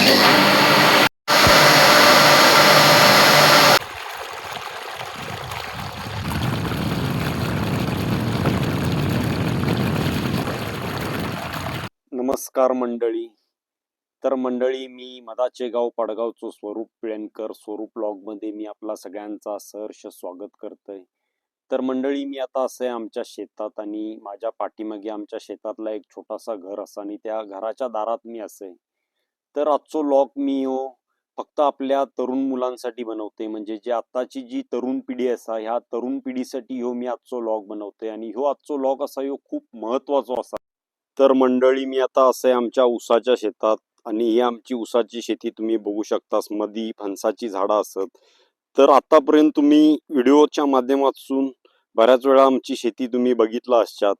नमस्कार मंडळी. तर मंडळी, मी मदाचे गाव पडगावचो स्वरूप पिळणकर. स्वरूप ब्लॉग मध्ये मी आपला सगळ्यांचा सहर्ष स्वागत करतोय. तर मंडळी, मी आता आहे आमच्या शेतात आणि माझ्या पाठीमागे आमच्या शेतातला एक छोटासा घर असा आणि त्या घराच्या दारात मी असे. तर आजचो ब्लॉग मी फक्त आपल्या तरुण मुलांसाठी बनवते, म्हणजे जे आताची जी तरुण पिढी असा ह्या तरुण पिढीसाठी मी आजचो ब्लॉग बनवते आणि आजचो ब्लॉग असा खूप महत्वाचा असा. तर मंडळी, मी आता आहे आमच्या ऊसाच्या शेतात आणि ही आमची ऊसाची शेती तुम्ही बघू शकतास. मधी फणसाची झाडं असत. तर आतापर्यंत तुम्ही व्हिडिओच्या माध्यमातून बऱ्याच वेळा आमची शेती तुम्ही बघितला असतात.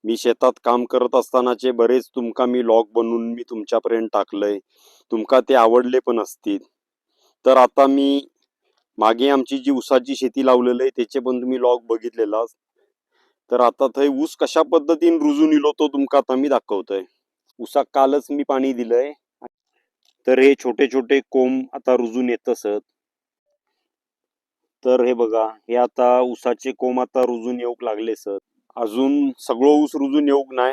मी शेतात काम करत असतानाचे बरेच तुमका मी लॉग बनवून मी तुमच्यापर्यंत टाकलंय. तुमका ते आवडले पण असतील. तर आता मी मागे आमची जी ऊसाची शेती लावलेली आहे त्याचे पण तुम्ही लॉग बघितलेला. तर आता थंय ऊस कशा पद्धतीने रुजून इलो तो तुमका आता मी दाखवतोय. ऊसाक कालच मी पाणी दिलंय. तर हे छोटे छोटे कोंब आता रुजून येत असत. तर हे बघा, हे आता ऊसाचे कोंब आता रुजून येऊक लागले सर. अजून सगळं ऊस रुजून येऊक नाही,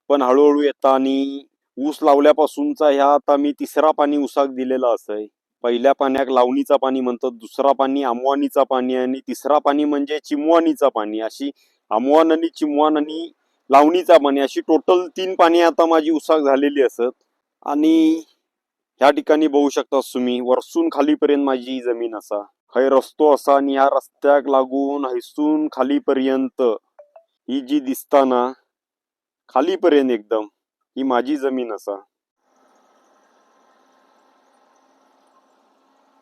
पण हळूहळू येता. आणि ऊस लावल्यापासूनचा ह्या आता मी तिसरा पाणी ऊसाक दिलेला असय. पहिल्या पाण्याक लावणीचा पाणी म्हणतात, दुसरा पाणी आमवानीचा पाणी आणि तिसरा पाणी म्हणजे चिमवानीचा पाणी. अशी आमवान आणि चिमवान आणि लावणीचा पाणी अशी टोटल 3 पाणी आता माझी ऊसाक झालेली असत. आणि ह्या ठिकाणी बघू शकता तुम्ही, वरसून खालीपर्यंत माझी जमीन असा. हय रस्तो असा आणि ह्या रस्त्याक लागून हैसून खालीपर्यंत ही जी दिसता ना, खालीपर्यंत एकदम ही माझी जमीन असा.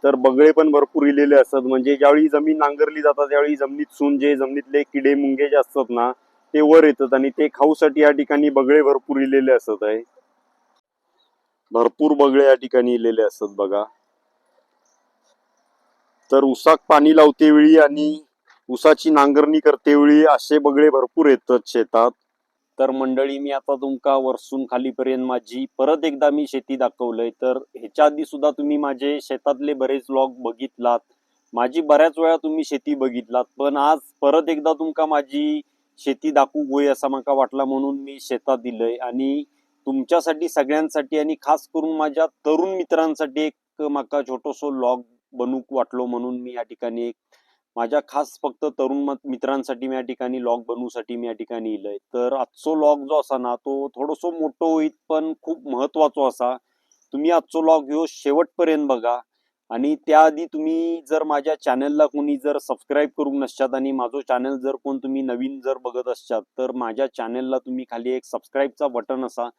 तर बगळे पण भरपूर इलेले असतात. म्हणजे ज्यावेळी जमीन नांगरली जातात त्यावेळी जमिनीतून जे जमिनीतले किडे मुंगे जे असतात ना ते वर येतात आणि ते खाऊसाठी या ठिकाणी बगळे भरपूर इलेले असत आहे. भरपूर बगळे या ठिकाणी इलेले असतात बघा. तर ऊसाक पाणी लावते वेळी आणि ऊसाची नांगरणी करते वेळी असे बगळे भरपूर येतात शेतात. तर मंडळी, मी आता तुमका वरसून खालीपर्यंत माझी परत एकदा मी शेती दाखवलंय. तर ह्याच्या आधी सुद्धा तुम्ही माझे शेतातले बरेच व्लॉग बघितलात, माझी बऱ्याच वेळा तुम्ही शेती बघितलात. पण आज परत एकदा तुमका माझी शेती दाखवू होय असा माका वाटला, म्हणून मी शेतात दिलंय. आणि तुमच्यासाठी सगळ्यांसाठी आणि खास करून माझ्या तरुण मित्रांसाठी एक माका छोटोसो व्लॉग बनवूक वाटलो, म्हणून मी या ठिकाणी एक माझ्या खास फक्त तरुण मित्रांसाठी मी या ठिकाणी लॉग बनवूसाठी मी या ठिकाणी इलय. तर आजचो लॉग जो असा ना तो थोडंसं मोठं होईत पण खूप महत्वाचा असा. तुम्ही आजचो लॉग ह्यो शेवटपर्यंत बघा. आणि त्याआधी तुम्ही जर माझ्या चॅनलला कोणी जर सबस्क्राईब करून नसतात आणि माझं चॅनल जर कोण तुम्ही नवीन जर बघत असतात तर माझ्या चॅनलला तुम्ही खाली एक सबस्क्राईबचा बटन असा,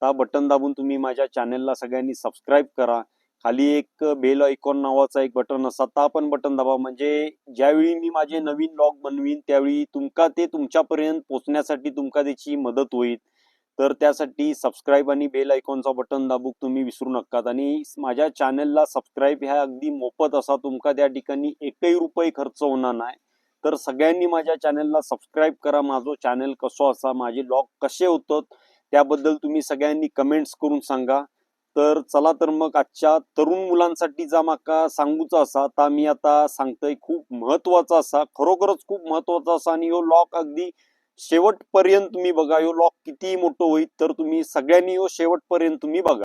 त्या बटन दाबून तुम्ही माझ्या चॅनलला सगळ्यांनी सबस्क्राईब करा. खाली एक बेल आयकॉन नावाचा एक बटन असा, ता पण बटन दाबा. म्हणजे ज्यावेळी मी माझे नवीन ब्लॉग बनवीन त्यावेळी तुमका ते तुमच्यापर्यंत पोहोचण्यासाठी तुमका त्याची मदत होईल. तर त्यासाठी सबस्क्राईब आणि बेल आयकॉनचा बटन दाबूक तुम्ही विसरू नका. आणि माझ्या चॅनलला सबस्क्राईब ह्या अगदी मोफत असा, तुमका त्या ठिकाणी एकही रुपये खर्च होणार नाही. तर सगळ्यांनी माझ्या चॅनलला सबस्क्राईब करा. माझं चॅनल कसं असा, माझे ब्लॉग कसे होतात त्याबद्दल तुम्ही सगळ्यांनी कमेंट्स करून सांगा. तर चला, तर मग आजच्या तरुण मुलांसाठी जा माका सांगूचा असा आता मी आता सांगतोय. खूप महत्वाचा असा, खरोखरच खूप महत्वाचा असा. आणि ह्यो लॉक अगदी शेवटपर्यंत तुम्ही बघा. ह्यो लॉक किती मोठं होईल तर तुम्ही सगळ्यांनी ह्यो शेवटपर्यंत तुम्ही बघा.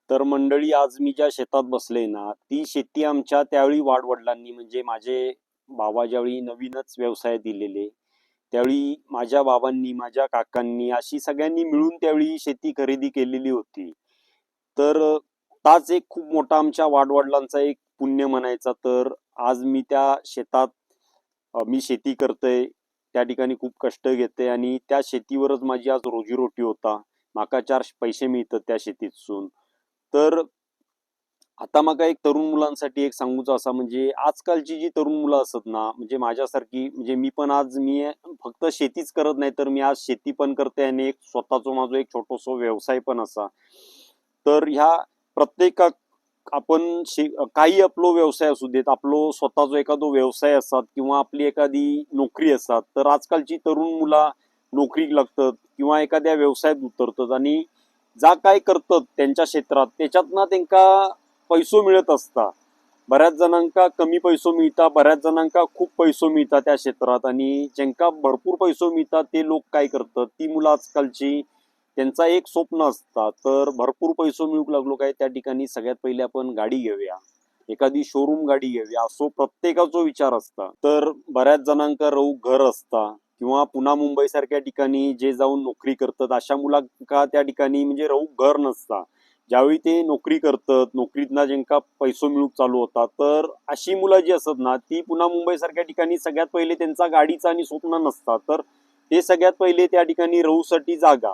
तर मंडळी, आज मी ज्या शेतात बसले ना ती शेती आमच्या त्यावेळी वाडवडिलांनी, म्हणजे माझे बाबा ज्यावेळी नवीनच व्यवसाय दिलेले त्यावेळी माझ्या बाबांनी माझ्या काकांनी अशी सगळ्यांनी मिळून त्यावेळी शेती खरेदी केलेली होती. तर ताच एक खूप मोठा आमच्या वाडवडिलांचा एक पुण्य म्हणायचा. तर आज मी त्या शेतात मी शेती करतोय, त्या ठिकाणी खूप कष्ट घेते आणि त्या शेतीवरच माझी आज रोजीरोटी होता. माका 4 पैसे मिळतात त्या शेतीतून. तर आता माका एक तरुण मुलांसाठी एक सांगूचा असा, म्हणजे आजकालची जी तरुण मुलं असत ना, म्हणजे माझ्यासारखी, म्हणजे मी पण आज मी फक्त शेतीच करत नाही तर मी आज शेती पण करते आणि एक स्वतःचा माझा एक छोटासा व्यवसाय पण असा. तर ह्या प्रत्येकाक आपण काही आपलो व्यवसाय असू देत, आपलो स्वतःचा एखादा व्यवसाय असतात किंवा आपली एखादी नोकरी असतात. तर आजकालची तरुण मुला नोकरी लागतात किंवा एखाद्या व्यवसायात उतरतात आणि जा काय करतात त्यांच्या क्षेत्रात त्याच्यातनं त्यांका पैसो मिळत असता. बऱ्याच जणांका कमी पैसो मिळता, बऱ्याच जणांका खूप पैसो मिळता त्या क्षेत्रात. आणि ज्यांका भरपूर पैसो मिळतात ते लोक काय करतात, ती मुलं आजकालची त्यांचा एक स्वप्न असता, तर भरपूर पैसो मिळू लागलो काय त्या ठिकाणी सगळ्यात पहिले आपण गाडी घेऊया, एखादी शोरूम गाडी घेऊया असो प्रत्येकाचा विचार असता. तर बऱ्याच जणांका राहू घर असता किंवा पुन्हा मुंबई सारख्या ठिकाणी जे जाऊन नोकरी करतात अशा मुलांका त्या ठिकाणी म्हणजे राहू घर नसता. ज्यावेळी ते नोकरी करतात, नोकरीतना ज्यांका पैसो मिळूक चालू होता, तर अशी मुलं जी असतात ना ती पुन्हा मुंबई सारख्या ठिकाणी सगळ्यात पहिले त्यांचा गाडीचा आणि स्वप्न नसता. तर ते सगळ्यात पहिले त्या ठिकाणी राहूसाठी जागा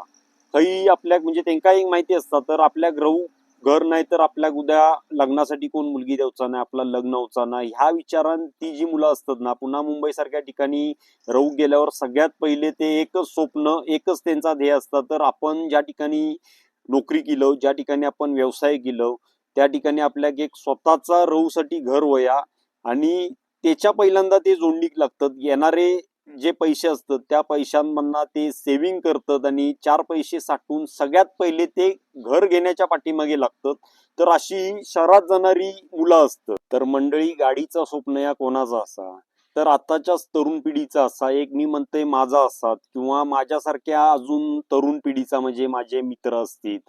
काही आपल्या म्हणजे त्यांना एक माहिती असतं, तर आपल्या राहू घर नाही तर आपल्या उद्या लग्नासाठी कोण मुलगी द्यायचा नाही, आपला लग्न व्हायचा नाही, ह्या विचारान ती जी मुलं असतात ना पुन्हा मुंबई सारख्या ठिकाणी राहू गेल्यावर सगळ्यात पहिले ते एकच स्वप्न एकच त्यांचा ध्येय असतं, तर आपण ज्या ठिकाणी नोकरी केलो, ज्या ठिकाणी आपण व्यवसाय केलो त्या ठिकाणी आपल्याला एक स्वतःचा राहूसाठी घर वया. आणि त्याच्या पहिल्यांदा ते जोडणीक लागतात. येणारे जे पैसे असतात त्या पैशांमधनं ते सेव्हिंग करतात आणि चार पैसे साठवून सगळ्यात पहिले ते घर घेण्याच्या पाठीमागे लागतात. तर अशी शहरात जाणारी मुलं असतात. तर मंडळी गाडीचा स्वप्न या कोणाचा असा, तर आताच्याच तरुण पिढीचा असा, एक मी म्हणतोय माझा असाच किंवा माझ्यासारख्या अजून तरुण पिढीचा म्हणजे माझे मित्र असतील,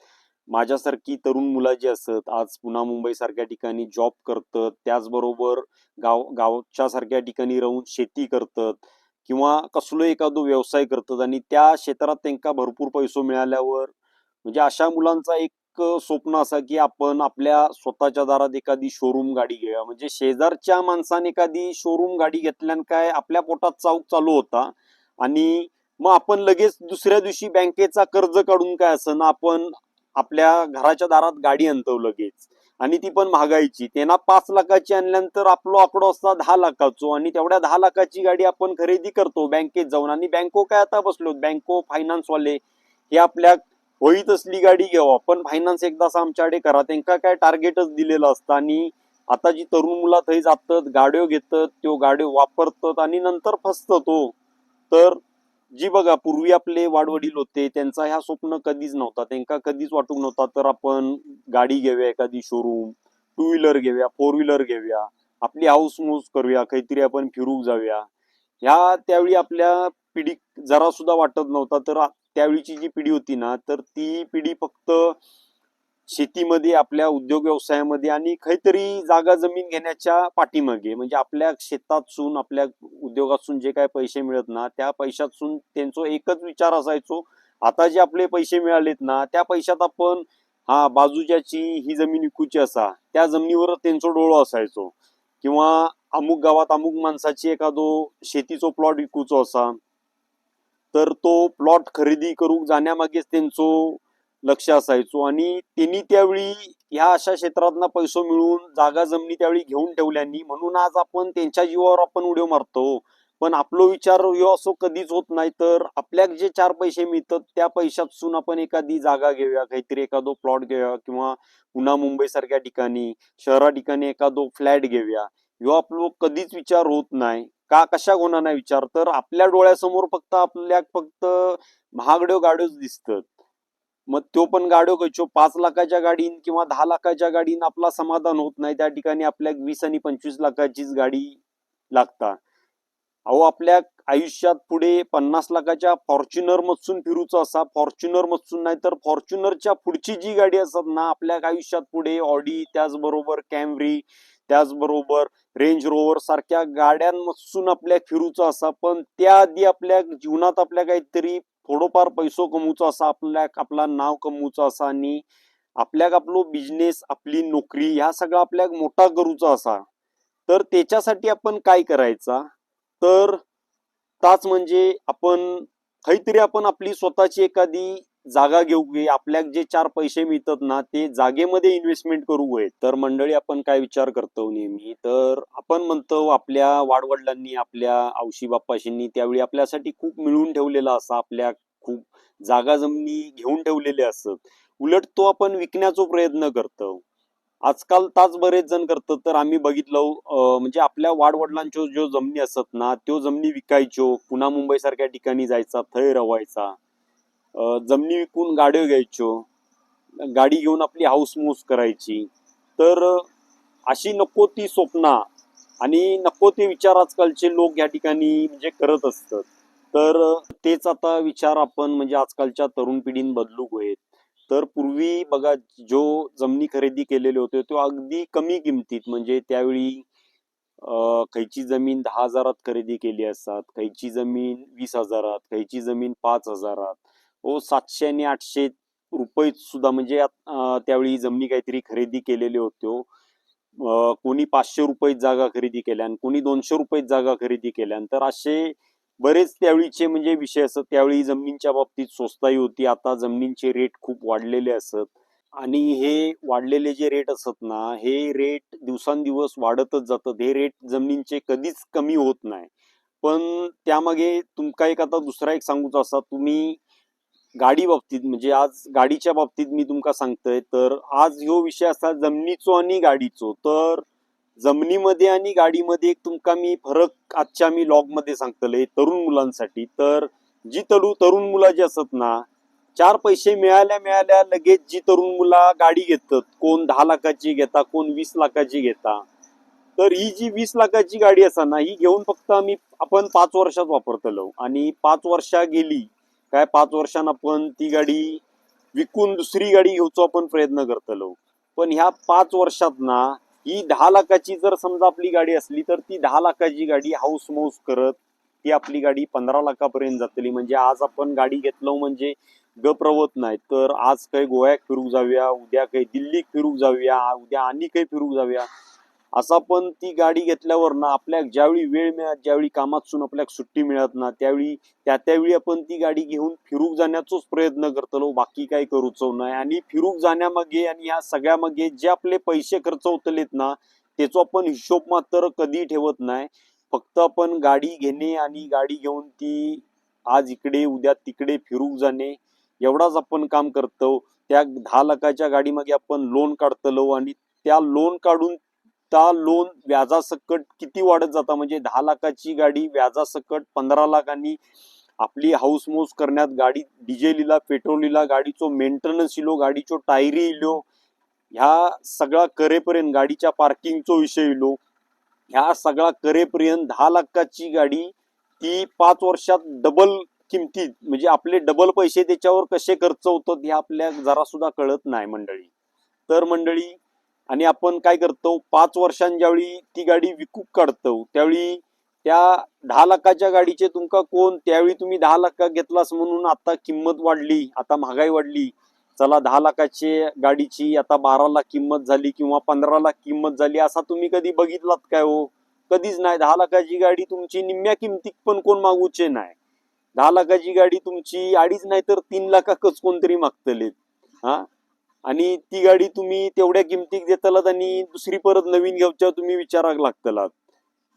माझ्यासारखी तरुण मुलं जी असत आज पुन्हा मुंबई सारख्या ठिकाणी जॉब करतात, त्याचबरोबर गावच्या सारख्या ठिकाणी राहून शेती करतात किंवा कसलो एखादो व्यवसाय करतात आणि त्या क्षेत्रात त्यांना भरपूर पैसो मिळाल्यावर म्हणजे अशा मुलांचा एक स्वप्न असा की आपण आपल्या स्वतःच्या दारात एखादी शोरूम गाडी घेऊया. म्हणजे शेजारच्या माणसाने एखादी शोरूम गाडी घेतल्यान काय आपल्या पोटात चाऊक चालू होता. आणि मग आपण लगेच दुसऱ्या दिवशी बँकेचा कर्ज काढून काय असं ना आपण आपल्या घराच्या दारात गाडी आणतो लगेच. आणि ती पण महागाईची, त्यांना 5 लाखाची आणल्यानंतर आपलो आकडो असता 10 लाखाचो आणि तेवढ्या 10 लाखाची गाडी आपण खरेदी करतो बँकेत जाऊन. आणि बँको काय आता बसलो, बँको फायनान्सवाले हे आपल्या होईत असली गाडी घ्यावा पण फायनान्स एकदाच आमच्याकडे करा, त्यांना काय टार्गेटच दिलेलं असतं. आणि आता जी तरुण मुलं थंय जातात, गाड्यो घेतात, तो गाड्यो वापरतात आणि नंतर फसतात तो. तर जी बघा पूर्वी आपले वाडवडील होते त्यांचा ह्या स्वप्न कधीच नव्हता, त्यांना कधीच वाटूक नव्हता तर आपण गाडी घेऊया एखादी शोरूम, टू व्हीलर घेऊया, फोर व्हीलर घेऊया, आपली हाऊस मौज करूया, काहीतरी आपण फिरूक जाऊया. ह्या त्यावेळी आपल्या पिढी जरा सुद्धा वाटत नव्हता. तर त्यावेळीची जी पिढी होती ना तर ती पिढी फक्त शेतीमध्ये आपल्या उद्योग व्यवसायामध्ये आणि काहीतरी जागा जमीन घेण्याच्या पाठीमागे, म्हणजे आपल्या शेतातून आपल्या उद्योगातून जे काय पैसे मिळत ना त्या पैशातून त्यांचा एकच विचार असायचो, आता जे आपले पैसे मिळालेत ना त्या पैशात आपण हा बाजूच्याची ही जमीन विकूची असा त्या जमिनीवर त्यांचा डोळा असायचो. किंवा अमुक गावात अमुक माणसाची एखादो शेतीचो प्लॉट विकूचो असा तर तो प्लॉट खरेदी करू जाण्यामागेच त्यांचं लक्ष असायचो. आणि त्यांनी त्यावेळी ह्या अशा क्षेत्रातना पैसो मिळवून जागा जमिनी त्यावेळी घेऊन ठेवल्यानी म्हणून आज आपण त्यांच्या जीवावर आपण उड्यो मारतो. पण आपलो विचार ह्यो असो कधीच होत नाही, तर आपल्याक जे चार पैसे मिळतात त्या पैशातून आपण एखादी जागा घेऊया, काहीतरी एखादो प्लॉट घेऊया किंवा पुन्हा मुंबई सारख्या ठिकाणी शहरा ठिकाणी एखादो फ्लॅट घेऊया. ह्यो आपलो कधीच विचार होत नाही. का कशा होणार नाही विचार, तर आपल्या डोळ्यासमोर फक्त महागड्यो गाड्योच दिसतात. मग तो पण गाड्यो खयच्यो 5 लाखाच्या गाडीन किंवा 10 लाखाच्या गाडीन आपला समाधान होत नाही, त्या ठिकाणी आपल्या 20 आणि 25 लाखाचीच गाडी लागता. अहो आपल्या आयुष्यात पुढे 50 लाखाच्या फॉर्च्युनर मधून फिरूचं असा, फॉर्च्युनर मधून नाही तर फॉर्च्युनरच्या पुढची जी गाडी असतात ना आपल्या आयुष्यात पुढे ऑडी, त्याचबरोबर कॅमरी, त्याचबरोबर रेंज रोवर सारख्या गाड्यांमधून आपल्या फिरूचं असा. पण त्याआधी आपल्या जीवनात आपल्या काहीतरी थोडंफार पैसो कमवूचा असा, आपला नाव कमवूचा असा आणि आपल्याक आपलो बिझनेस आपली नोकरी ह्या सगळा आपल्याक मोठा करूचा असा. तर त्याच्यासाठी आपण काय करायचा, तर ताच म्हणजे आपण काहीतरी आपण आपली स्वतःची एखादी जागा घेऊ गे, आपल्याक जे चार पैसे मिळतात ना ते जागेमध्ये इन्व्हेस्टमेंट करू गये. तर मंडळी आपण काय विचार करतो नेहमी, तर आपण म्हणतो आपल्या वाडवडिलांनी आपल्या औशी बाप्पाशींनी त्यावेळी आपल्यासाठी खूप मिळवून ठेवलेला असा, आपल्या खूप जागा जमिनी घेऊन ठेवलेले असत, उलट तो आपण विकण्याचा प्रयत्न करतो. आजकाल ताच बरेच जण करतात. तर आम्ही बघितलं म्हणजे आपल्या वाडवडिलांच्या जो जमिनी असत ना त्यो जमिनी विकायचो, पुन्हा मुंबई सारख्या ठिकाणी जायचा, थंय रवायचा, जमिनी विकून गाड्यो घ्यायचो. गाडी घेऊन आपली हाऊस मौज करायची. तर अशी नको ती स्वप्न आणि नको ते विचार आजकालचे लोक या ठिकाणी म्हणजे करत असतात. तर तेच आता विचार आपण म्हणजे आजकालच्या तरुण पिढीने बदलू होईल. तर पूर्वी बघा, जो जमिनी खरेदी केलेले होते तो अगदी कमी किमतीत, म्हणजे त्यावेळी खयची जमीन 10,000त खरेदी केली असतात, खयची जमीन 20,000त, खयची जमीन 5,000त, 700 आणि 800 रुपये सुद्धा म्हणजे त्यावेळी जमिनी काहीतरी खरेदी केलेले होते. कोणी 500 रुपयात जागा खरेदी केल्या आणि कोणी 200 रुपयात जागा खरेदी केल्या. तर असे बरेच त्यावेळीचे म्हणजे विषय असत. त्यावेळी जमिनींच्या बाबतीत स्वस्ताही होती. आता जमिनींचे रेट खूप वाढलेले असत आणि हे वाढलेले जे रेट असत ना, हे रेट दिवसांदिवस वाढतच जातात. हे रेट जमिनींचे कधीच कमी होत नाही. पण त्यामागे तुमका एक आता दुसरा एक सांगूचा असा, तुम्ही गाडी बाबतीत म्हणजे आज गाडीच्या बाबतीत मी तुमका सांगतोय, तर आज ह्यो विषय असा जमिनीचो आणि गाडीचो. तर जमिनीमध्ये आणि गाडीमध्ये एक तुमका मी फरक आजच्या मी लॉग मध्ये सांगतले तरुण मुलांसाठी. तर जी तरुण मुलं जी असत ना, चार पैसे मिळाल्या मिळाल्या लगेच जी तरुण मुला गाडी घेतात, कोण 10 लाखाची घेता, कोण 20 लाखाची घेता. तर ही जी 20 लाखाची गाडी असा ना, ही घेऊन फक्त आपण 5 वर्षात वापरतलो आणि 5 वर्षा गेली काय, 5 वर्षांना आपण ती गाडी विकून दुसरी गाडी घेऊचो आपण प्रयत्न करतलो. पण ह्या 5 वर्षात ना, ही 10 लाखाची जर समजा आपली गाडी असली, तर ती 10 लाखाची गाडी हाऊस मौज करत ती आपली गाडी 15 लाखापर्यंत जातली. म्हणजे आज आपण गाडी घेतलो म्हणजे गप रवत नाही, तर आज काही गोव्यात फिरूक जाऊया, उद्या काही दिल्लीत फिरूक जाऊया, उद्या आणि काही फिरूक जाऊया. असा पण ती गाडी घेतल्यावर ना, आपल्या ज्यावेळी वेळ मिळत, ज्यावेळी कामातून आपल्याला सुट्टी मिळत ना, त्यावेळी आपण ती गाडी घेऊन फिरूक जाण्याचाच प्रयत्न करतलो, बाकी काही करूचो नाही. आणि फिरूक जाण्यामागे आणि ह्या सगळ्यामागे जे आपले पैसे खर्च होतलेत ना, त्याचा आपण हिशोब मात्र कधी ठेवत नाही. फक्त आपण गाडी घेणे आणि गाडी घेऊन ती आज इकडे उद्या तिकडे फिरूक जाणे, एवढाच आपण काम करतो. त्या 10 लाखाच्या गाडीमागे आपण लोन काढतलो आणि त्या लोन काढून त्या लोन व्याजासकट किती वाढत जाता, म्हणजे 10 लाखाची गाडी व्याजासकट 15 लाख. आणि आपली हाऊस मौज करण्यात गाडी डिझेल इला, पेट्रोल इला, गाडीचो मेंटेनन्स इलो, गाडीचो टायरी इलो, ह्या सगळा करेपर्यंत गाडीच्या पार्किंगचो विषय इलो, ह्या सगळा करेपर्यंत 10 लाखाची गाडी ती 5 वर्षात डबल किमतीत, म्हणजे आपले डबल पैसे त्याच्यावर कसे खर्च होतात हे आपल्या जरा सुद्धा कळत नाही मंडळी. तर मंडळी, आणि आपण काय करतो, 5 वर्षां ज्यावेळी ती गाडी विकूक काढतो, त्यावेळी त्या 10 लाखाच्या गाडीचे तुमका कोण, त्यावेळी तुम्ही 10 लाख घेतलास म्हणून आता किंमत वाढली, आता महागाई वाढली, चला 10 लाखाची गाडीची आता 12 लाख किंमत झाली किंवा 15 लाख किंमत झाली, असा तुम्ही कधी बघितलात काय हो? कधीच नाही. 10 लाखाची गाडी तुमची निम्म्या किमतीत पण कोण मागूचे नाही. 10 लाखाची गाडी तुमची 2.5 नाही तर 3 लाखाकच कोणतरी मागतले. हा, आणि ती गाडी तुम्ही तेवढ्या किमतीत देतालात आणि दुसरी परत नवीन घ्यायच्या तुम्ही विचाराक लागतलात.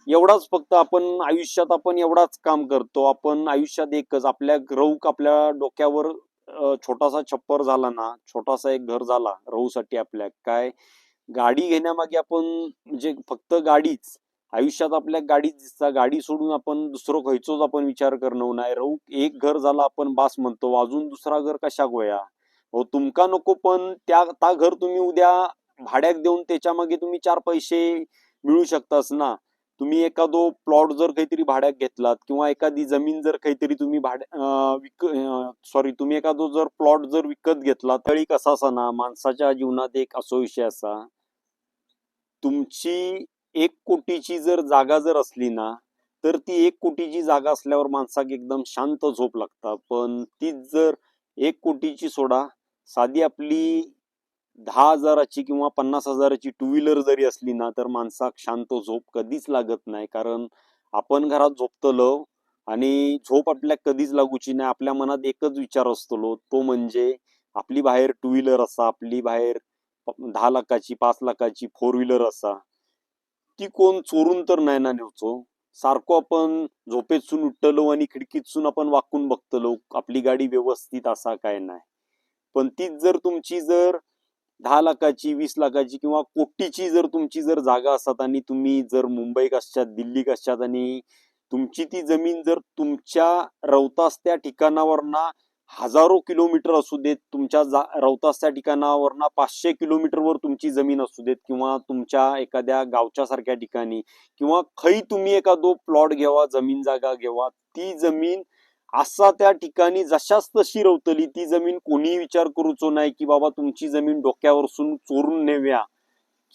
एवढाच फक्त आपण आयुष्यात आपण एवढाच काम करतो. आपण आयुष्यात एकच आपल्या राहूक आपल्या डोक्यावर छोटासा छप्पर झाला ना, छोटासा एक घर झाला राहूसाठी आपल्या, काय गाडी घेण्यामागे आपण म्हणजे फक्त गाडीच आयुष्यात आपल्या गाडी सोडून आपण दुसरं खयचोच आपण विचार करणं नाही. राहू एक घर झाला आपण बास म्हणतो, अजून दुसरा घर कशा गोया हो तुमका नको, पण त्या घर तुम्ही उद्या भाड्याक देऊन त्याच्या मागे तुम्ही 4 पैसे मिळू शकतास ना. तुम्ही एखादो प्लॉट जर काहीतरी भाड्यात घेतलात किंवा एखादी जमीन जर काहीतरी तुम्ही तुम्ही एखादो जर प्लॉट जर विकत घेतला, तरी कसा असा ना, माणसाच्या जीवनात एक असो विषय असा, तुमची 1 कोटीची जर जागा जर असली ना, तर ती 1 कोटीची जागा असल्यावर माणसाक एकदम शांत झोप लागता. पण तीच जर 1 कोटीची सोडा, साधी आपली 10,000ची किंवा 50,000ची टू व्हीलर जरी असली ना, तर माणसाक शांत झोप कधीच लागत नाही. कारण आपण घरात झोपतलो आणि झोप आपल्या कधीच लागूची नाही. आपल्या मनात एकच विचार असतो, तो म्हणजे आपली बाहेर टू व्हीलर असा, आपली बाहेर 10 लाखाची 5 लाखाची 4 व्हीलर असा, ती कोण चोरून तर नाही ना नेवचो. सारखं आपण झोपेतसून उठतलो आणि खिडकीतसून आपण वाकून बघतलो आपली गाडी व्यवस्थित असा काय नाही. पण तीच जर तुमची जर 10 लाखाची 20 लाखाची किंवा कोटीची जर तुमची जर जागा असतात आणि तुम्ही जर मुंबईत असतात, दिल्लीत असतात आणि तुमची ती जमीन जर तुमच्या रवतास त्या ठिकाणावर ना हजारो किलोमीटर असू देत, तुमच्या राहतास त्या ठिकाणावरना 500 किलोमीटरवर तुमची जमीन असू देत, किंवा तुमच्या एखाद्या गावच्या सारख्या ठिकाणी, किंवा खै तुम्ही एखादो प्लॉट घ्यावा, जमीन जागा घ्यावा, ती जमीन असा त्या ठिकाणी जशाच तशी रवतली. ती जमीन कोणी विचार करूचो नाही की बाबा तुमची जमीन डोक्यावरसून चोरून नेव्या,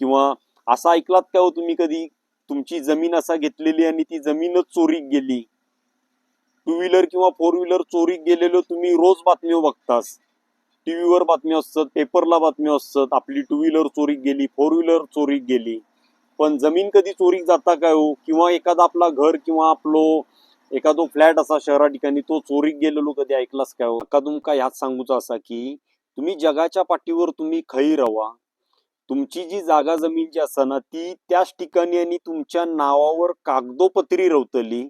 किंवा असं ऐकलात का हो तुम्ही कधी, तुमची जमीन असा घेतलेली आणि ती जमीनच चोरीक गेली? टू व्हीलर किंवा फोर व्हीलर चोरीक गेलेलो तुम्ही रोज बातम्या बघतास, टीव्हीवर बातम्या असतात, पेपरला बातम्या असतात, आपली टू व्हीलर चोरीक गेली, फोर व्हीलर चोरीक गेली. पण जमीन कधी चोरीक जाता काय हो? किंवा एखादा आपला घर किंवा आपलो एखादो फ्लॅट असा शहरा ठिकाणी तो चोरीक गेलेलो कधी ऐकलास काय हो? का तुमका ह्याच सांगूचा असा की तुम्ही जगाच्या पाठीवर तुम्ही खै रवा, तुमची जी जागा जमीन जी असा ना ती त्याच ठिकाणी आणि तुमच्या नावावर कागदोपत्री रवतली.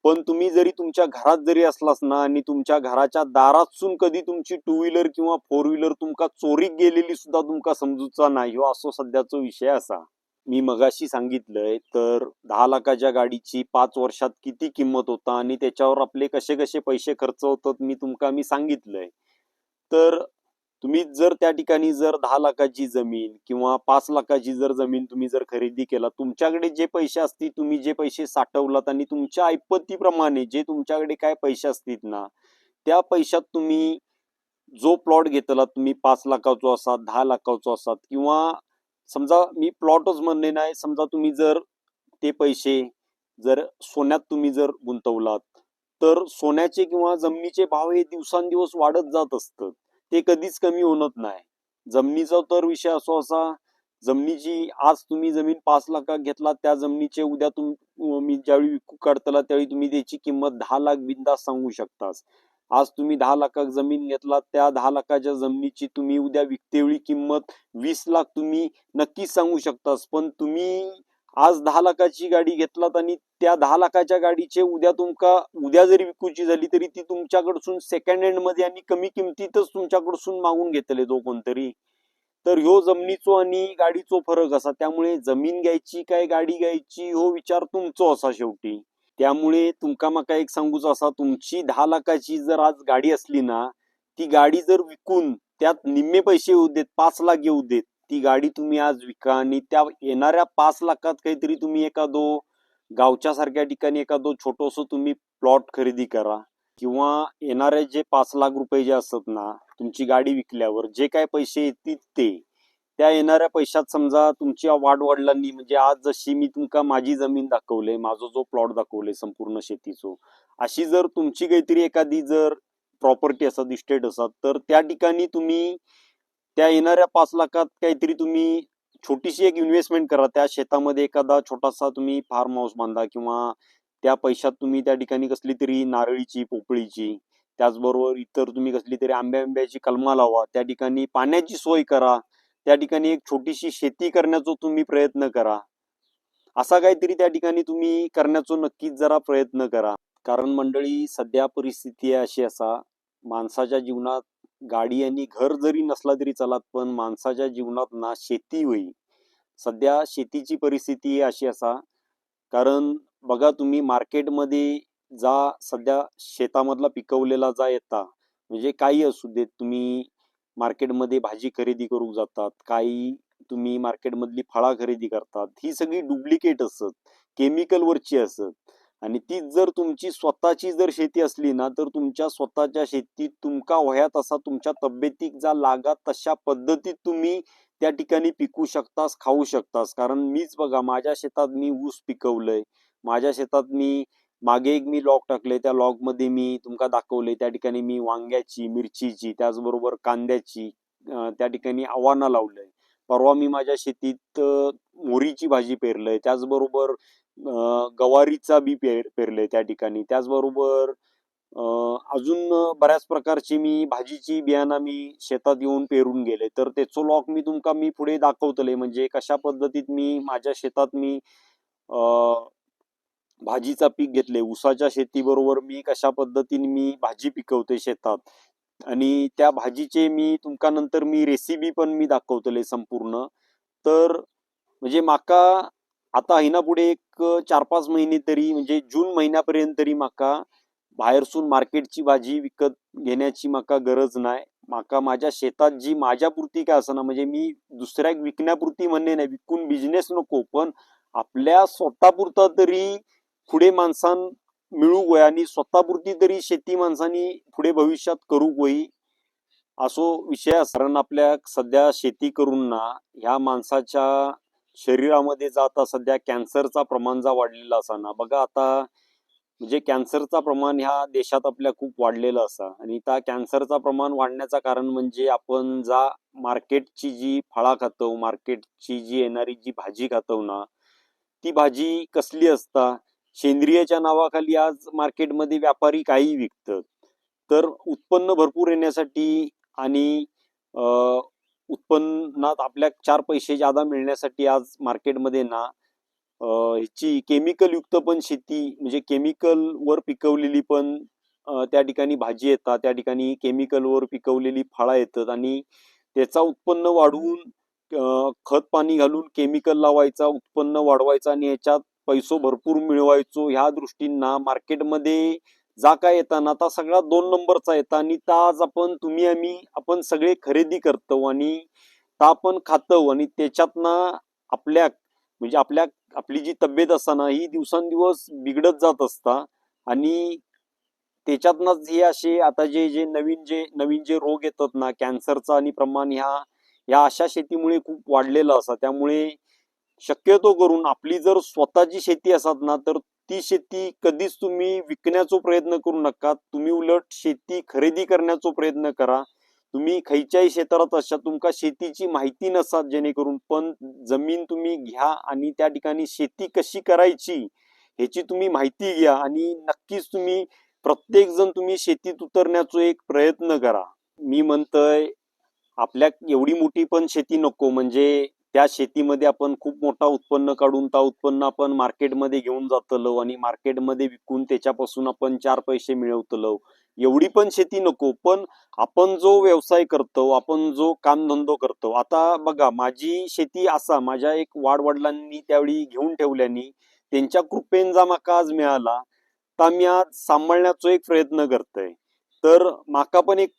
पण तुम्ही जरी तुमच्या घरात जरी असलास ना आणि तुमच्या घराच्या दारातून कधी तुमची टू व्हीलर किंवा फोर व्हीलर तुमका चोरीक गेलेली सुद्धा तुमका समजूचा नाही हो, असो सध्याचा विषय असा. मी मगाशी सांगितलंय तर 10 लाखाच्या गाडीची 5 वर्षात किती किंमत होता आणि त्याच्यावर आपले कसे कसे पैसे खर्च होतात मी सांगितलंय. तर तुम्ही जर त्या ठिकाणी जर 10 लाखाची जमीन किंवा 5 लाखाची जर जमीन तुम्ही जर खरेदी केला, तुमच्याकडे जे पैसे असतील, तुम्ही जे पैसे साठवलात आणि तुमच्या ऐपतीप्रमाणे जे तुमच्याकडे काय पैसे असतील ना, त्या पैशात तुम्ही जो प्लॉट घेतला, तुम्ही 5 लाखाचा असात, 10 लाखाचा असात, किंवा समजा मी प्लॉटच म्हणणे नाही, समजा तुम्ही जर ते पैसे जर सोन्यात तुम्ही जर गुंतवलात, तर सोन्याचे किंवा जमिनीचे भाव हे दिवसांदिवस वाढत जात असतात, ते कधीच कमी होत नाही. जमिनीचा तर विषय असो असा, जमिनीची आज तुम्ही जमीन 5 लाखात घेतला, त्या जमिनीचे उद्या मी ज्यावेळी विकू काढताला त्यावेळी तुम्ही त्याची किंमत 10 लाख बिंदास सांगू शकतास. आज तुम्ही 10 लाखात जमीन घेतला, त्या 10 लाखाच्या जमिनीची तुम्ही उद्या विकतेवेळी किंमत 20 लाख तुम्ही नक्कीच सांगू शकतास. पण तुम्ही आज 10 लाखाची गाडी घेतलात आणि त्या 10 लाखाच्या गाडीचे उद्या जरी विकूची झाली तरी ती तुमच्याकडसून सेकंड हँड मध्ये आणि कमी किमतीतच तुमच्याकडसून मागून घेतले तो कोणतरी. तर ह्यो जमिनीचो आणि गाडीचो फरक असा. त्यामुळे जमीन घ्यायची काय गाडी घ्यायची हो विचार तुमचो असा शेवटी. त्यामुळे तुमका माका एक सांगूचं असा, तुमची 10 लाखाची जर आज गाडी असली ना, ती गाडी जर विकून त्यात निम्मे पैसे येऊ देत, 5 लाख येऊ देत, ती गाडी तुम्ही आज विका आणि त्या येणाऱ्या 5 लाखात काहीतरी तुम्ही एखादो गावच्या सारख्या ठिकाणी एखादो छोटोसं तुम्ही प्लॉट खरेदी करा. किंवा येणारे जे 5 लाख रुपये जे असतात ना, तुमची गाडी विकल्यावर जे काय पैसे येतील ते, त्या येणाऱ्या पैशात समजा तुमच्या वाढवडिलांनी, म्हणजे आज जशी मी तुमका माझी जमीन दाखवले, माझा जो प्लॉट दाखवले संपूर्ण शेतीचो, अशी जर तुमची काहीतरी एखादी जर प्रॉपर्टी असत, इस्टेट असत, तर त्या ठिकाणी तुम्ही त्या येणाऱ्या 5 लाखात काहीतरी तुम्ही छोटीशी एक इन्व्हेस्टमेंट करा. त्या शेतामध्ये एखादा छोटासा तुम्ही फार्म हाऊस बांधा, किंवा त्या पैशात तुम्ही त्या ठिकाणी कसली तरी नारळीची, पोपळीची, त्याचबरोबर इतर तुम्ही कसली तरी आंब्याची कलमा लावा, त्या ठिकाणी पाण्याची सोय करा, त्या ठिकाणी एक छोटीशी शेती करण्याचा तुम्ही प्रयत्न करा. असा काहीतरी त्या ठिकाणी तुम्ही करण्याचा नक्कीच जरा प्रयत्न करा. कारण मंडळी सध्या परिस्थिती अशी असा, माणसाच्या जीवनात गाडी आणि घर जरी नसला तरी चालत, पण माणसाच्या जीवनात ना शेती होई. सध्या शेतीची परिस्थिती अशी असा, कारण बघा तुम्ही मार्केटमध्ये जा, सध्या शेतामधला पिकवलेला जा येता, म्हणजे काही असू देत, तुम्ही मार्केटमध्ये भाजी खरेदी करू जातात, काही तुम्ही मार्केटमधली फळा खरेदी करतात, ही सगळी डुप्लिकेट असत, केमिकलवरची असत. आणि तीच जर तुमची स्वतःची जर शेती असली ना, तर तुमच्या स्वतःच्या शेतीत तुमका वह्यात असा तुमच्या तब्येतीक जा लागा तशा पद्धतीत तुम्ही त्या ठिकाणी पिकू शकतास, खाऊ शकतास. कारण मीच बघा, माझ्या शेतात मी ऊस पिकवलंय, माझ्या शेतात मी मागे एक मी लॉग टाकले, त्या लॉग मध्ये मी तुमका दाखवले, त्या ठिकाणी मी वांग्याची, मिरचीची, त्याचबरोबर कांद्याची त्या ठिकाणी आव्हानं लावलंय. परवा मी माझ्या शेतीत मोहरीची भाजी पेरलंय, त्याचबरोबर गवारीचा बी पेरलंय त्या ठिकाणी, त्याचबरोबर अजून बऱ्याच प्रकारची मी भाजीची बियाणं मी शेतात येऊन पेरून गेले. तर त्याचो लॉग मी पुढे दाखवतले, म्हणजे कशा पद्धतीत मी माझ्या शेतात मी भाजीचा पीक घेतले, ऊसाच्या शेतीबरोबर मी कशा पद्धतीने मी भाजी पिकवते शेतात, आणि त्या भाजीचे मी तुमका नंतर मी रेसिपी पण मी दाखवतले संपूर्ण. तर म्हणजे माका आता हिना पुढे एक 4-5 महिने तरी, म्हणजे जून महिन्यापर्यंत तरी माका बाहेरसून मार्केटची भाजी विकत घेण्याची माका गरज नाही. माका माझ्या शेतात जी माझ्यापुरती काय असना, म्हणजे मी दुसऱ्याक विकण्यापुरती म्हणणे नाही, विकून बिझनेस नको, पण आपल्या स्वतःपुरता तरी पुढे माणसां मिळू होय आणि स्वतःपुरती तरी शेती माणसांनी पुढे भविष्यात करू होई, असो विषय असा. कारण आपल्या सध्या शेती करून ना ह्या माणसाच्या शरीरामध्ये जाता सध्या कॅन्सरचा प्रमाण जा वाढलेला असा ना बघा. आता म्हणजे कॅन्सरचा प्रमाण ह्या देशात आपल्या खूप वाढलेलं असा आणि त्या कॅन्सरचा प्रमाण वाढण्याचं कारण म्हणजे आपण जा मार्केटची जी फळा खातो, मार्केटची जी येणारी जी भाजी खातो ना, ती भाजी कसली असता, सेंद्रियच्या नावाखाली आज मार्केटमध्ये व्यापारी काही विकतात. तर उत्पन्न भरपूर येण्यासाठी आणि उत्पन्नात आपल्या 4 पैसे जादा मिळण्यासाठी आज मार्केटमध्ये ना ह्याची केमिकल युक्त पण शेती, म्हणजे केमिकल वर पिकवलेली पण त्या ठिकाणी भाजी येतात, त्या ठिकाणी केमिकल वर पिकवलेली फळं येतात आणि त्याचा उत्पन्न वाढवून खत पाणी घालून केमिकल लावायचा, उत्पन्न वाढवायचा आणि याच्यात पैसो भरपूर मिळवायचो. ह्या दृष्टींना मार्केटमध्ये जा काय येता ना, आता सगळा 2 नंबरचा येता आणि ता आज आपण तुम्ही आम्ही आपण सगळे खरेदी करतो आणि ता आपण खातो आणि त्याच्यातनं आपल्या म्हणजे आपली जी तब्येत असताना ही दिवसांदिवस बिघडत जात असता आणि त्याच्यातनच हे असे आता जे नवीन जे रोग येतात ना कॅन्सरचा आणि प्रमाण ह्या अशा शेतीमुळे खूप वाढलेलं असा. त्यामुळे शक्यतो करून आपली जर स्वतःची शेती असत ना तर ती शेती कधीच तुम्ही विकण्याचा प्रयत्न करू नका. तुम्ही उलट शेती खरेदी करण्याचा प्रयत्न करा. तुम्ही खयच्याही क्षेत्रात अशा तुमका शेतीची माहिती नसात, जेणेकरून पण जमीन तुम्ही घ्या आणि त्या ठिकाणी शेती कशी करायची ह्याची तुम्ही माहिती घ्या आणि नक्कीच तुम्ही प्रत्येक जण तुम्ही शेतीत उतरण्याचा एक प्रयत्न करा. मी म्हणतोय आपल्या एवढी मोठी पण शेती नको, म्हणजे त्या शेतीमध्ये आपण खूप मोठा उत्पन्न काढून त्या उत्पन्न आपण मार्केटमध्ये घेऊन जातलो आणि मार्केटमध्ये विकून त्याच्यापासून आपण 4 पैसे मिळवतलो. एवढी पण शेती नको, पण आपण जो व्यवसाय करतो, आपण जो कामधंदो करतो. आता बघा माझी शेती असा माझ्या एक वाडवडिलांनी त्यावेळी घेऊन ठेवल्यानी त्यांच्या कृपेन जा माका आज मिळाला, तर मी आज सांभाळण्याचा एक प्रयत्न करतोय. तर माका पण एक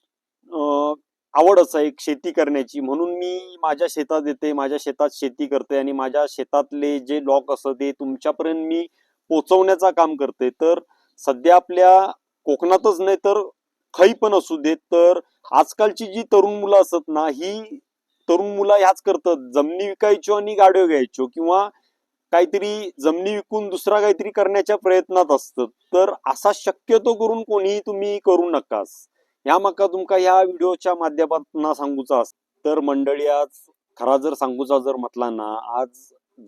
आवड आहे एक शेती करण्याची, म्हणून मी माझ्या शेतात येते, माझ्या शेतात शेती करते आणि माझ्या शेतातले जे लॉक असतं ते तुमच्यापर्यंत मी पोहोचवण्याचं काम करते. तर सध्या आपल्या कोकणातच नाही तर खई पण असू देत, तर आजकालची जी तरुण मुलं असत ना, ही तरुण मुलं ह्याच करतात, जमिनी विकायचो आणि गाड्या घ्यायचो किंवा काहीतरी जमिनी विकून दुसरा काहीतरी करण्याच्या प्रयत्नात असतात. तर असा शक्यतो करून कोणीही तुम्ही करू नकास. ह्या माका तुमका ह्या व्हिडिओच्या माध्यमातून सांगूचा असत. तर मंडळी आज खरा जर सांगूचा जर म्हटला ना, आज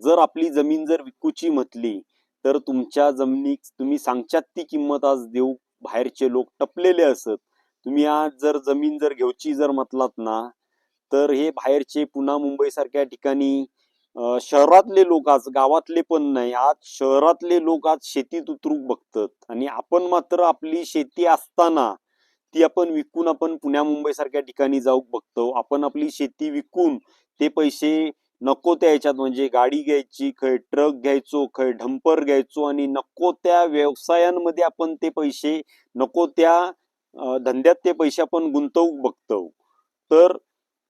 जर आपली जमीन जर विकूची म्हटली तर तुमच्या जमिनीक तुम्ही सांगच्यात ती किंमत आज देऊ बाहेरचे लोक टपलेले असत. तुम्ही आज जर जमीन जर घेऊची जर म्हटलात ना, तर हे बाहेरचे पुन्हा मुंबई सारख्या ठिकाणी शहरातले लोक आज गावातले पण नाही, आज शहरातले लोक आज शेतीत उतरूक बघतात आणि आपण मात्र आपली शेती असताना ती आपण विकून आपण पुण्या मुंबई सारख्या ठिकाणी जाऊ बघतो. आपण आपली शेती विकून ते पैसे नको त्या ह्याच्यात, म्हणजे गाडी घ्यायची, खय ट्रक घ्यायचो, खय डंपर घ्यायचो आणि नको त्या व्यवसायांमध्ये आपण ते पैसे, नको त्या धंद्यात ते पैसे आपण गुंतवू बघतो. तर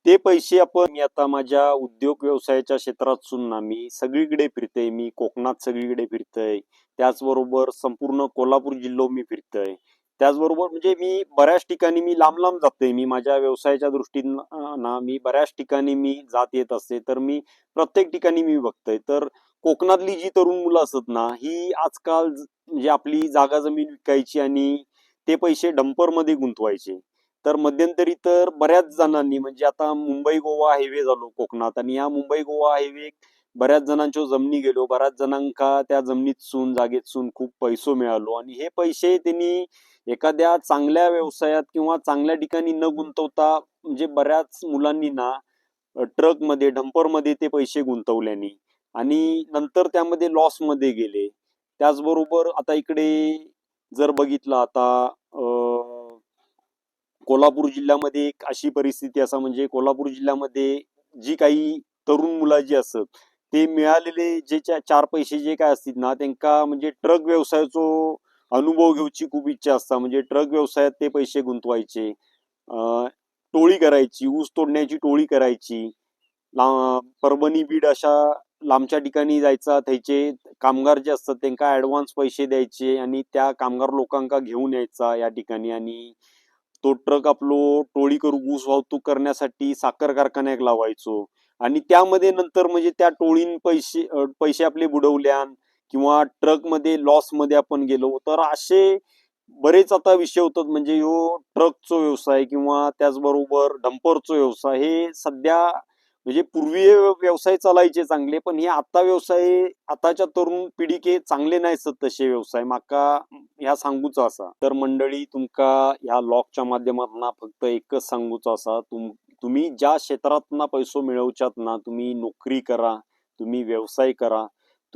ते पैसे आपण, मी आता माझ्या उद्योग व्यवसायाच्या क्षेत्रात सुद्धा मी सगळीकडे फिरते. मी कोकणात सगळीकडे फिरतोय, त्याचबरोबर संपूर्ण कोल्हापूर जिल्हा मी फिरतोय. त्याचबरोबर म्हणजे मी बऱ्याच ठिकाणी मी लांब लांब जातोय. मी माझ्या व्यवसायाच्या दृष्टीनं ना मी बऱ्याच ठिकाणी मी जात येत असते. तर मी प्रत्येक ठिकाणी मी बघतोय. तर कोकणातली जी तरुण मुलं असत ना, ही आजकाल म्हणजे आपली जागा जमीन विकायची आणि ते पैसे डंपरमध्ये गुंतवायचे. तर मध्यंतरी तर बऱ्याच जणांनी, म्हणजे आता मुंबई गोवा हायवे झालो कोकणात आणि या मुंबई गोवा हायवे बऱ्याच जणांच्या जमिनी गेलो, बऱ्याच जणांका त्या जमिनीतसून जागेतसून खूप पैसो मिळालो आणि हे पैसे त्यांनी एखाद्या चांगल्या व्यवसायात किंवा चांगल्या ठिकाणी न गुंतवता, म्हणजे बऱ्याच मुलांनी ना ट्रकमध्ये डंपरमध्ये ते पैसे गुंतवल्याने आणि नंतर त्यामध्ये लॉस मध्ये गेले. त्याचबरोबर आता इकडे जर बघितलं आता कोल्हापूर जिल्ह्यामध्ये एक अशी परिस्थिती असा, म्हणजे कोल्हापूर जिल्ह्यामध्ये जी काही तरुण मुलं जी असत ते मिळालेले जे 4 पैसे जे काय असतील ना त्यांका, म्हणजे ट्रक व्यवसायाचो अनुभव घेऊची खूप इच्छा असता, म्हणजे ट्रक व्यवसायात ते पैसे गुंतवायचे. टोळी करायची, ऊस तोडण्याची टोळी करायची. परभणी बीड अशा लांबच्या ठिकाणी जायचा, त्याचे कामगार जे असतात त्यांना ऍडव्हान्स पैसे द्यायचे आणि त्या कामगार लोकांका घेऊन यायचा या ठिकाणी, आणि तो ट्रक आपलो टोळी करू ऊस वाहतूक करण्यासाठी साखर कारखान्याक लावायचो. आणि त्यामध्ये नंतर म्हणजे त्या टोळीन पैसे आपले बुडवल्यान किंवा ट्रक मध्ये लॉस मध्ये आपण गेलो, तर असे बरेच आता विषय होतात. म्हणजे ह्यो ट्रकचा व्यवसाय किंवा त्याचबरोबर डंपरचा व्यवसाय हे सध्या, म्हणजे पूर्वी व्यवसाय चालायचे चांगले, पण हे आता व्यवसाय आताच्या तरुण पिढीके चांगले नाही सत तसे व्यवसाय माका ह्या सांगूचा असा. तर मंडळी, तुमका ह्या लॉकच्या माध्यमातून फक्त एकच सांगूचा असा, तुम्ही ज्या क्षेत्रात ना पैसो मिळवच्यात ना, तुम्ही नोकरी करा, तुम्ही व्यवसाय करा,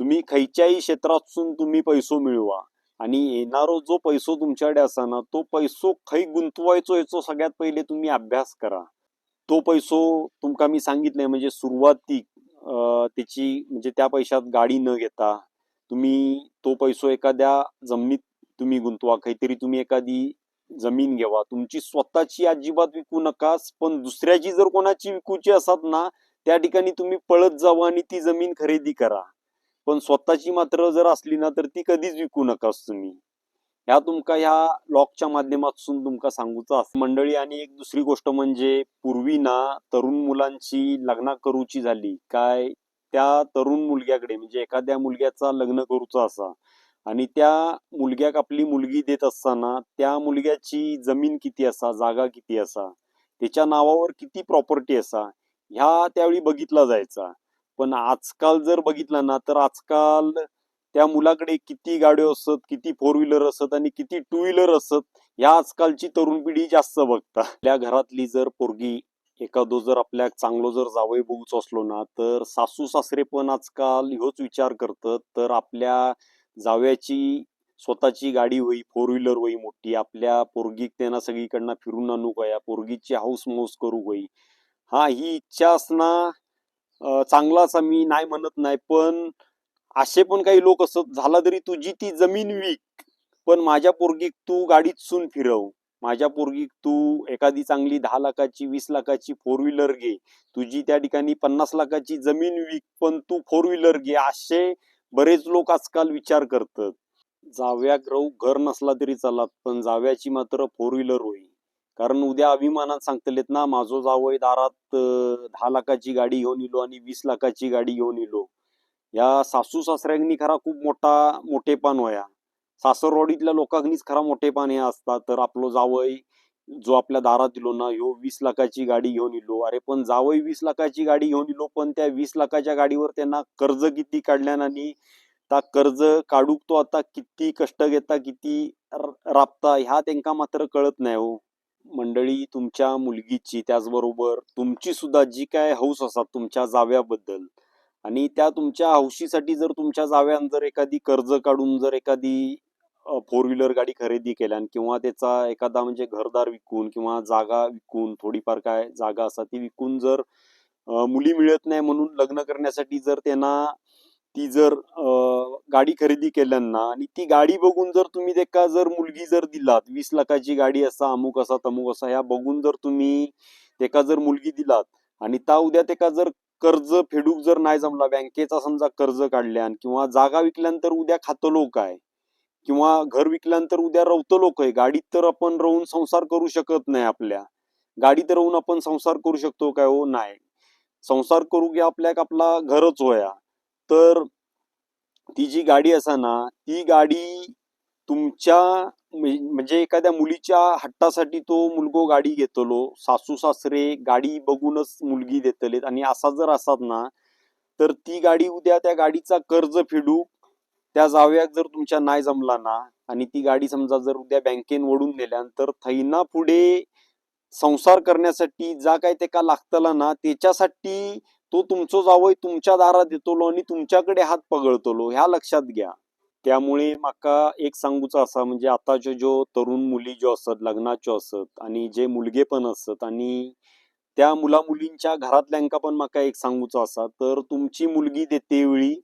तुम्ही खयच्याही क्षेत्रातून तुम्ही पैसो मिळवा, आणि येणारो जो पैसो तुमच्याकडे असा ना, तो पैसो खै गुंतवायचो याचो सगळ्यात पहिले तुम्ही अभ्यास करा. तो पैसो तुमका मी सांगितलंय, म्हणजे सुरुवाती त्याची म्हणजे त्या पैशात गाडी न घेता तुम्ही तो पैसो एखाद्या जमिनीत तुम्ही गुंतवा. काहीतरी तुम्ही एखादी जमीन घेवा, तुमची स्वतःची अजिबात विकू नकास, पण दुसऱ्याची जर कोणाची विकूची असत ना, त्या ठिकाणी तुम्ही पळत जावा आणि ती जमीन खरेदी करा. पण स्वतःची मात्र जर असली ना, तर ती कधीच विकू नकास तुम्ही. ह्या तुमका ह्या लॉकच्या माध्यमातून तुमका सांगूचं असं मंडळी. आणि एक दुसरी गोष्ट म्हणजे, पूर्वी ना तरुण मुलांची लग्न करूची झाली काय, त्या तरुण मुलग्याकडे म्हणजे एखाद्या मुलग्याचा लग्न करूचा असा, आणि त्या मुलग्याक आपली मुलगी देत असताना त्या मुलग्याची जमीन किती असा, जागा किती असा, त्याच्या नावावर किती प्रॉपर्टी असा, ह्या त्यावेळी बघितला जायचा. पण आजकाल जर बघितलं ना, तर आजकाल त्या मुलाकडे किती गाड्यो असत, किती फोर व्हीलर असत आणि किती टू व्हीलर असत, या आजकालची तरुण पिढी जास्त बघता. आपल्या घरातली जर पोरगी एखादो जर आपल्या चांगलो जर जावई बघूच असलो ना, तर सासू सासरे पण आजकाल ह्योच विचार करतात, तर आपल्या जाव्याची स्वतःची गाडी होई, फोर व्हीलर होई मोठी, आपल्या पोरगीक त्यांना सगळीकडनं फिरून आणू गया, पोरगीची हाऊस मौस करू होई. हा, ही इच्छा असणं चांगलाच मी नाही म्हणत नाही, पण असे पण काही लोक असत, झाला तरी तुझी ती जमीन विक, पण माझ्या पोरगीक तू गाडीत सून फिरव, माझ्या पोरगीक तू एखादी चांगली 10 लाखाची 20 लाखाची फोर व्हीलर घे, तुझी त्या ठिकाणी 50 लाखाची जमीन विक, पण तू फोर व्हीलर घे. असे बरेच लोक आजकाल विचार करतात. जाव्याक राहू घर नसला तरी चालत, पण जाव्याची मात्र फोर व्हीलर होई. कारण उद्या अभिमानात सांगतलेत ना, माझो जावई दारात 10 लाखाची गाडी घेऊन इलो आणि 20 लाखाची गाडी घेऊन इलो. या सासू सासऱ्यांनी खरा खूप मोठेपण वया. सासरवाडीतल्या लोकांनीच खरा मोठेपण हे असतात. तर आपलो जावई जो आपल्या दारात इलो ना, ह्यो 20 लाखाची गाडी घेऊन इलो. अरे पण जावई 20 लाखाची गाडी घेऊन इलो, पण त्या 20 लाखाच्या गाडीवर त्यांना कर्ज किती काढल्यान, आणि त्या कर्ज काढूक तो आता किती कष्ट घेता, किती राबता, ह्या त्यांना मात्र कळत नाही हो. मंडळी, तुमच्या मुलगीची त्याचबरोबर तुमची सुद्धा जी काय हौस असतात तुमच्या जाव्याबद्दल, आणि त्या तुमच्या हौशीसाठी जर तुमच्या जाव्यान जर एखादी कर्ज काढून जर एखादी फोर व्हीलर गाडी खरेदी केल्यान, किंवा त्याचा एखादा म्हणजे घरदार विकून किंवा जागा विकून, थोडीफार काय जागा असतात ती विकून, जर मुली मिळत नाही म्हणून लग्न करण्यासाठी जर त्यांना ती जर गाडी खरेदी केल्यान, आणि ती गाडी बघून जर तुम्ही त्याका जर मुलगी जर दिलात, 20 लाखाची गाडी असा, अमुक असा तमुक असा, ह्या बघून जर तुम्ही त्याका जर मुलगी दिलात, आणि ता उद्या त्याका जर कर्ज फेडूक जर नाही जमला, बँकेचा समजा कर्ज काढल्यान, किंवा जागा विकल्यानंतर उद्या खातलो काय, किंवा घर विकल्यानंतर उद्या रवतलो काय. गाडीत तर आपण राहून संसार करू शकत नाही. आपल्या गाडीत राहून आपण संसार करू शकतो काय हो? नाही. संसार करू घ्या आपल्याक आपला घरच होया. तर ती जी गाडी असा ना, ती गाडी तुमच्या म्हणजे एखाद्या मुलीच्या हट्टासाठी तो मुलगो गाडी घेतलो, सासू सासरे गाडी बघूनच मुलगी देतलेत, आणि असा जर असत ना, तर ती गाडी उद्या त्या गाडीचा कर्ज फेडू त्या जाव्याक जर तुमच्या नाही जमला ना, आणि ती गाडी समजा जर उद्या बँकेन ओढून नेल्यानंतर थैना पुढे संसार करण्यासाठी जा काय त्याका लागतला ना, त्याच्यासाठी तो तुमचो जावई तुमच्या दारात येतलो आणि तुमच्याकडे हात पगळतलो, ह्या लक्षात घ्या. त्यामुळे माका एक सांगूचा असा, म्हणजे आताच्या जो तरुण मुली जो असत, लग्नाच्यो असत, आणि जे मुलगे पण असत, आणि त्या मुला मुलींच्या घरातल्यांका पण माका एक सांगूचा असा, तर तुमची मुलगी देते वेळी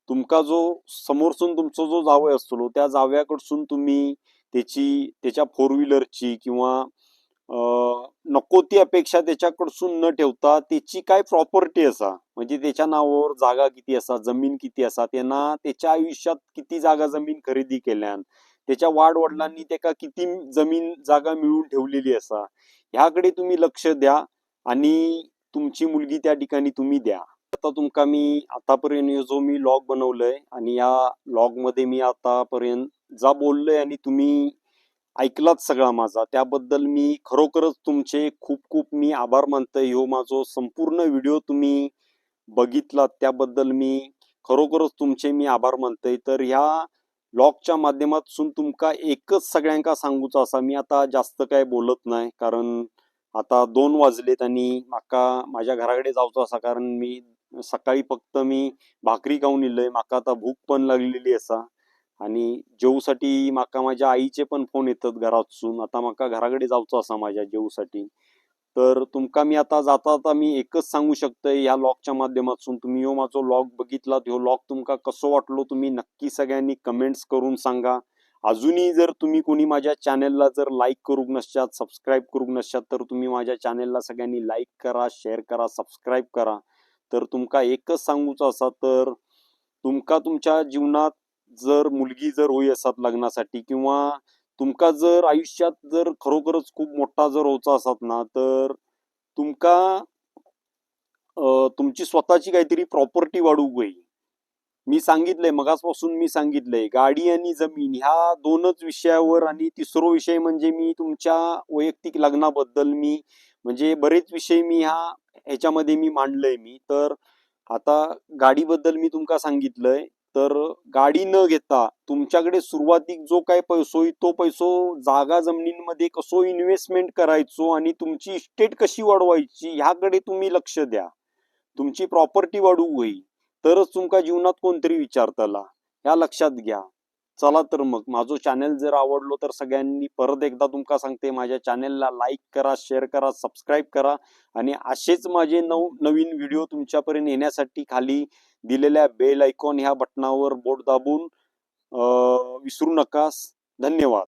तुमका जो समोरसून तुमचा जो जावई असतो त्या जावयाकडसून तुम्ही त्याच्या फोर व्हीलरची किंवा नको ती अपेक्षा त्याच्याकडसून न ठेवता त्याची काय प्रॉपर्टी असा म्हणजे त्याच्या नावावर जागा किती असा, जमीन किती असा, त्यांना त्याच्या आयुष्यात किती जागा जमीन खरेदी केल्यान, त्याच्या वाडवडिलांनी त्याका किती जमीन जागा मिळवून ठेवलेली असा, ह्याकडे तुम्ही लक्ष द्या आणि तुमची मुलगी त्या ठिकाणी तुम्ही द्या. आता तुमका मी आतापर्यंत जो मी लॉग बनवलंय आणि या लॉग मध्ये मी आतापर्यंत जा बोललोय आणि तुम्ही ऐकलात सगळा माझा, त्याबद्दल मी खरोखरच तुमचे खूप खूप मी आभार मानतोय. ह्यो माझो संपूर्ण व्हिडिओ तुम्ही बघितलात त्याबद्दल मी खरोखरच तुमचे मी आभार मानतोय. तर ह्या ब्लॉगच्या माध्यमातून तुमका एकच सगळ्यांका सांगूचा असा, मी आता जास्त काय बोलत नाही कारण आता 2 वाजलेत आणि माका माझ्या घराकडे जाऊचं असा, कारण मी सकाळी फक्त मी भाकरी खाऊन इल्लय. माका आता भूक पण लागलेली असा आणि जेवूसाठी माका माझ्या आईचे पण फोन येतात घरातसून. आता माका घराकडे जाऊचं असा माझ्या जेवूसाठी. तर तुमका मी आता जाता मी एकच सांगू शकतोय या लॉगच्या माध्यमातून, तुम्ही ह्यो माझो लॉग बघितलात, ह्यो लॉग तुमका कसो वाटलो तुम्ही नक्की सगळ्यांनी कमेंट्स करून सांगा. अजूनही जर तुम्ही कोणी माझ्या चॅनेलला जर लाईक करूक नसतात, सबस्क्राईब करूक नसतात, तर तुम्ही माझ्या चॅनेलला सगळ्यांनी लाईक करा, शेअर करा, सबस्क्राईब करा. तर तुमका एकच सांगूचं असा, तर तुमका तुमच्या जीवनात जर मुलगी जर होई असत लग्नासाठी किंवा तुमका जर आयुष्यात जर खरोखरच खूप मोठा जर होचा असत ना, तर तुमका तुमची स्वतःची काहीतरी प्रॉपर्टी वाढवू होई. मी सांगितलंय मगासपासून, मी सांगितलंय गाडी आणि जमीन ह्या दोनच विषयावर, आणि तिसरो विषय म्हणजे मी तुमच्या वैयक्तिक लग्नाबद्दल मी म्हणजे बरेच विषय मी ह्याच्यामध्ये मी मांडलंय मी. तर आता गाडीबद्दल मी तुमका सांगितलंय, तर गाडी न घेता तुमच्याकडे सुरुवातीक जो काय पैसो तो पैसो जागा जमिनींमध्ये कसो इन्व्हेस्टमेंट करायचो आणि तुमची इस्टेट कशी वाढवायची ह्याकडे तुम्ही लक्ष द्या. तुमची प्रॉपर्टी वाढू होई तरच तुमका जीवनात कोणतरी विचारतला, ह्या लक्षात घ्या. चला तर मग माझो चॅनल जर आवडलो तर सगळ्यांनी परत एकदा तुमका सांगते, माझ्या चॅनलला लाईक करा, शेअर करा, सबस्क्राईब करा आणि असेच माझे नवीन व्हिडिओ तुमच्यापर्यंत येण्यासाठी खाली दिलेल्या बेल आयकॉन ह्या बटनावर बोट दाबून विसरू नका. धन्यवाद.